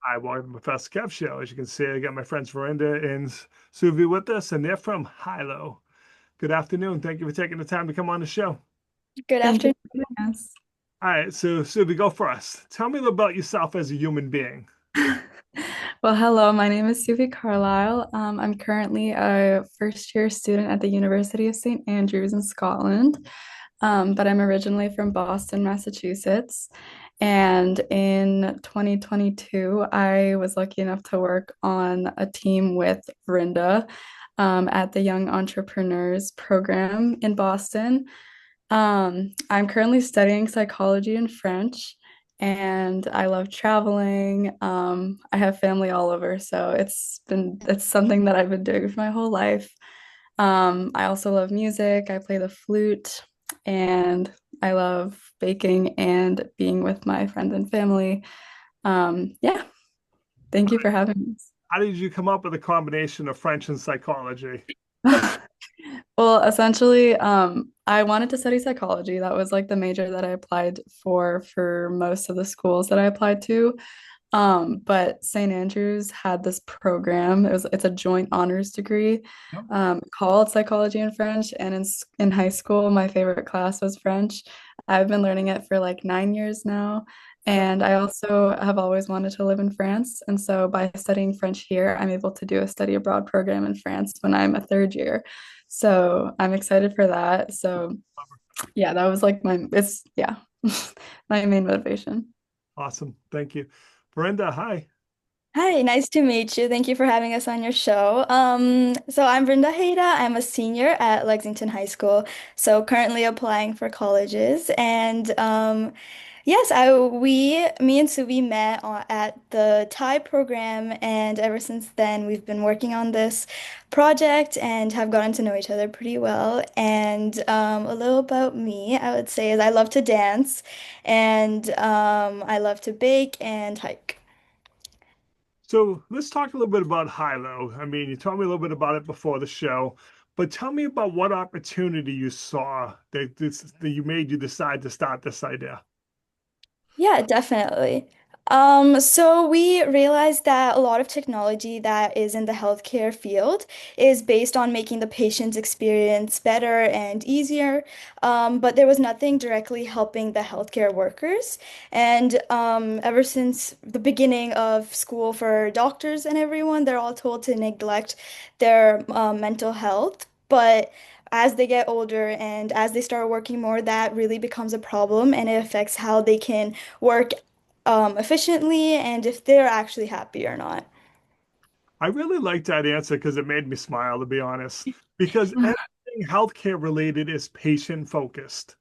Hi, welcome to Professor Kev Show. As you can see, I got my friends Brenda and Subie with us, and they're from HiLo. Good afternoon. Thank you for taking the time to come on the show. Good Thank you afternoon. for having us. All right, so Subie, go first. Tell me a little about yourself as a human being. Well, hello, my name is Subie Carlisle. I'm currently a first year student at the University of St. Andrews in Scotland, but I'm originally from Boston, Massachusetts. And in 2022, I was lucky enough to work on a team with Brenda at the Young Entrepreneurs Program in Boston. I'm currently studying psychology and French, and I love traveling. I have family all over, so it's something that I've been doing for my whole life. I also love music. I play the flute, and I love baking and being with my friends and family. Yeah, thank you for having How did you come up with a combination of French and psychology? us. Well, essentially, I wanted to study psychology. That was like the major that I applied for most of the schools that I applied to. But St. Andrews had this program. It's a joint honors degree, No? called Psychology and French. And in high school, my favorite class was French. I've been learning it for like 9 years now. And I also have always wanted to live in France. And so by studying French here, I'm able to do a study abroad program in France when I'm a third year. So I'm excited for that. So yeah, that was like yeah, my main motivation. Awesome. Thank you. Brenda, hi. Hi, nice to meet you. Thank you for having us on your show. So I'm Brenda Hayda. I'm a senior at Lexington High School. So currently applying for colleges. And yes, me and Suvi met at the Thai program, and ever since then we've been working on this project and have gotten to know each other pretty well. And a little about me, I would say, is I love to dance, and I love to bake and hike. So let's talk a little bit about HiLo. I mean, you told me a little bit about it before the show, but tell me about what opportunity you saw that you made you decide to start this idea. Yeah, definitely. So we realized that a lot of technology that is in the healthcare field is based on making the patient's experience better and easier. But there was nothing directly helping the healthcare workers. And ever since the beginning of school for doctors and everyone, they're all told to neglect their mental health. But as they get older and as they start working more, that really becomes a problem and it affects how they can work efficiently and if they're actually happy or not. I really liked that answer because it made me smile, to be honest, because everything healthcare related is patient focused.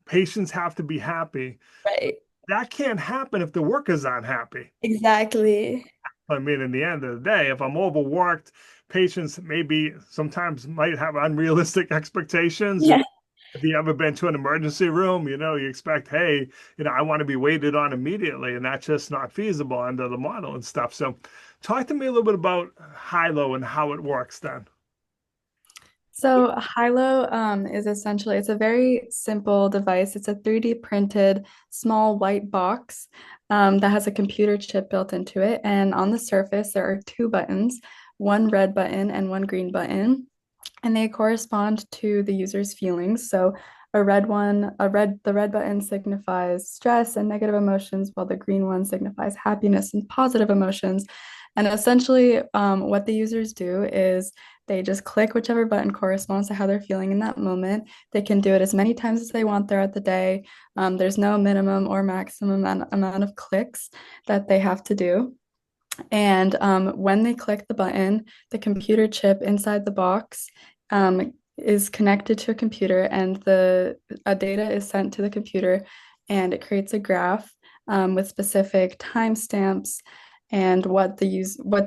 Patients have to be happy. Right. That can't happen if the workers aren't happy. Exactly. I mean, in the end of the day, if I'm overworked, patients maybe sometimes might have unrealistic expectations. Yeah. If you ever been to an emergency room, you expect, hey, I want to be waited on immediately, and that's just not feasible under the model and stuff. So, talk to me a little bit about HiLo and how it works then. So HiLo is essentially it's a very simple device. It's a 3D printed small white box that has a computer chip built into it. And on the surface, there are two buttons, one red button and one green button, and they correspond to the user's feelings. So the red button signifies stress and negative emotions, while the green one signifies happiness and positive emotions. And essentially, what the users do is they just click whichever button corresponds to how they're feeling in that moment. They can do it as many times as they want throughout the day. There's no minimum or maximum amount of clicks that they have to do. And when they click the button, the computer chip inside the box is connected to a computer, and the data is sent to the computer, and it creates a graph with specific timestamps and what the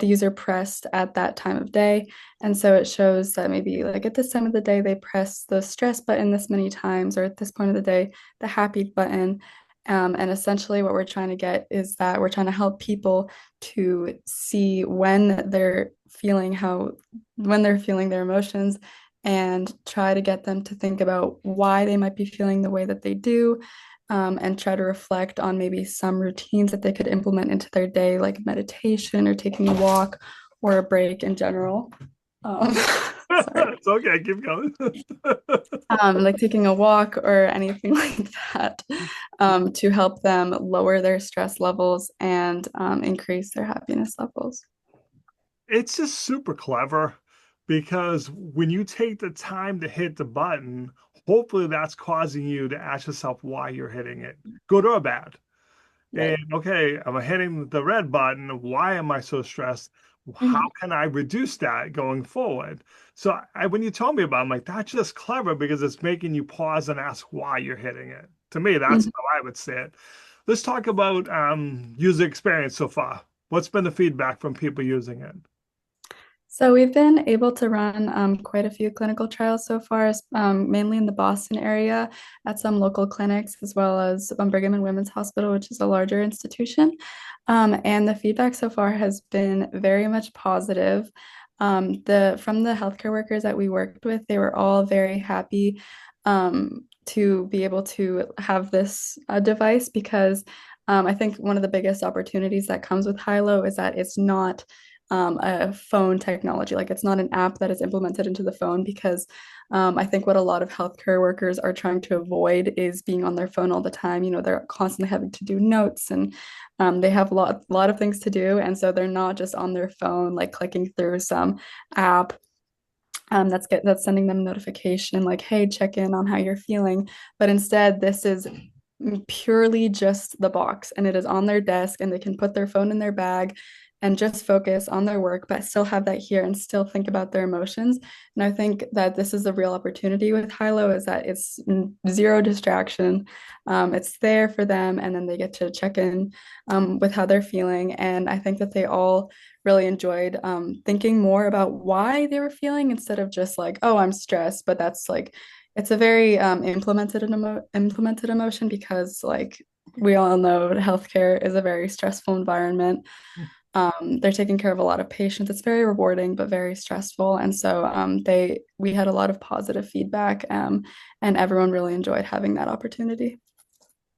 user pressed at that time of day. And so it shows that maybe like at this time of the day they press the stress button this many times, or at this point of the day the happy button. And essentially, what we're trying to get is that we're trying to help people to see when they're feeling their emotions, and try to get them to think about why they might be feeling the way that they do, and try to reflect on maybe some routines that they could implement into their day, like meditation or taking a walk or a break in general. Um, sorry. It's okay, keep going. Like taking a walk or anything like that, to help them lower their stress levels and increase their happiness levels. It's just super clever because when you take the time to hit the button, hopefully that's causing you to ask yourself why you're hitting it, good or bad. And Right. okay, I'm hitting the red button. Why am I so stressed? How Mhm. can I reduce that going forward? So when you told me about it, I'm like, that's just clever because it's making you pause and ask why you're hitting it. To me, that's Mhm. how I would say it. Let's talk about user experience so far. What's been the feedback from people using it? So we've been able to run quite a few clinical trials so far, mainly in the Boston area at some local clinics, as well as Brigham and Women's Hospital, which is a larger institution. And the feedback so far has been very much positive. The from the healthcare workers that we worked with, they were all very happy to be able to have this device because I think one of the biggest opportunities that comes with HiLo is that it's not a phone technology. Like it's not an app that is implemented into the phone because I think what a lot of healthcare workers are trying to avoid is being on their phone all the time. You know, they're constantly having to do notes and they have a lot of things to do. And so they're not just on their phone, like clicking through some app that's sending them a notification like, hey, check in on how you're feeling. But instead, this is purely just the box and it is on their desk and they can put their phone in their bag and just focus on their work, but still have that here and still think about their emotions. And I think that this is the real opportunity with HiLo is that it's zero distraction. It's there for them, and then they get to check in with how they're feeling. And I think that they all really enjoyed thinking more about why they were feeling instead of just like, oh, I'm stressed. But that's like, it's a very implemented emotion because like we all know healthcare is a very stressful environment. They're taking care of a lot of patients. It's very rewarding, but very stressful. And so we had a lot of positive feedback, and everyone really enjoyed having that opportunity.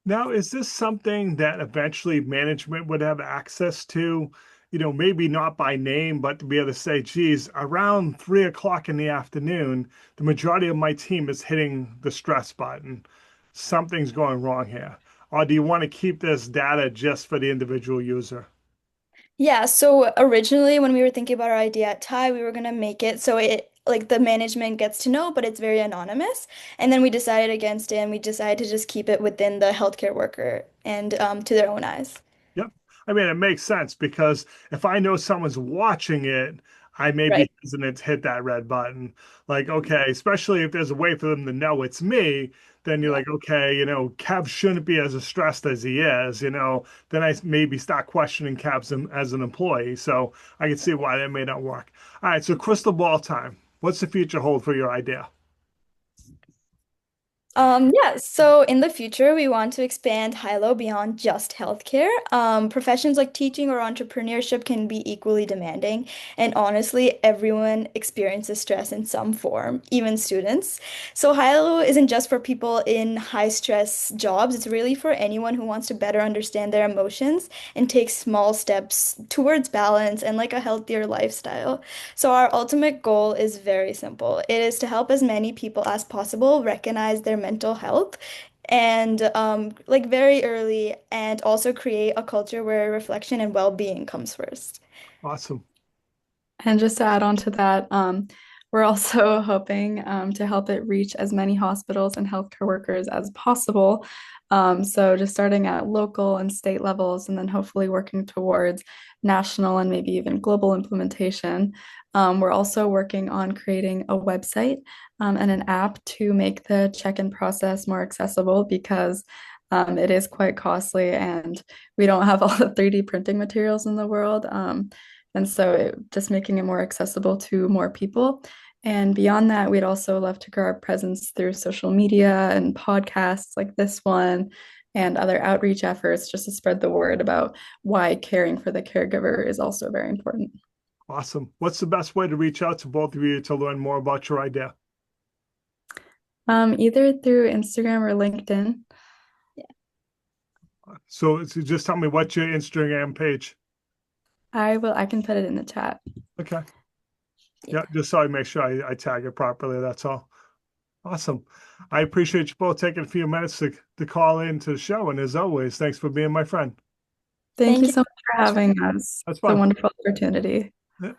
Now, is this something that eventually management would have access to? Maybe not by name, but to be able to say, geez, around 3 o'clock in the afternoon, the majority of my team is hitting the stress button. Something's going wrong here. Or do you want to keep this data just for the individual user? Yeah, so originally when we were thinking about our idea at Thai, we were gonna make it so it like the management gets to know, but it's very anonymous. And then we decided against it and we decided to just keep it within the healthcare worker and to their own eyes. Yep. I mean, it makes sense because if I know someone's watching it, I may Right. be hesitant to hit that red button. Like, okay, especially if there's a way for them to know it's me, then you're Yeah. like, okay, Kev shouldn't be as stressed as he is, then I maybe start questioning as an employee. So I can see why that may not work. All right, so crystal ball time. What's the future hold for your idea? Yeah, so in the future, we want to expand HiLo beyond just healthcare. Professions like teaching or entrepreneurship can be equally demanding, and honestly, everyone experiences stress in some form, even students. So HiLo isn't just for people in high stress jobs, it's really for anyone who wants to better understand their emotions and take small steps towards balance and like a healthier lifestyle. So our ultimate goal is very simple. It is to help as many people as possible recognize their mental health and like very early and also create a culture where reflection and well-being comes first. Awesome. And just to add on to that, we're also hoping to help it reach as many hospitals and healthcare workers as possible. So just starting at local and state levels, and then hopefully working towards national and maybe even global implementation. We're also working on creating a website and an app to make the check-in process more accessible because it is quite costly and we don't have all the 3D printing materials in the world. And so just making it more accessible to more people. And beyond that, we'd also love to grow our presence through social media and podcasts like this one and other outreach efforts just to spread the word about why caring for the caregiver is also very important. Awesome. What's the best way to reach out to both of you to learn more about your idea? Either through Instagram or LinkedIn. So just tell me what's your Instagram page. I can put it in the chat. Okay. Yeah, Yeah. just so I make sure I tag it properly. That's all. Awesome. I appreciate you both taking a few minutes to call into the show. And as always, thanks for being my friend. Thank you Thank you so much so for much. having us. That's It's a fun. wonderful opportunity. Yeah.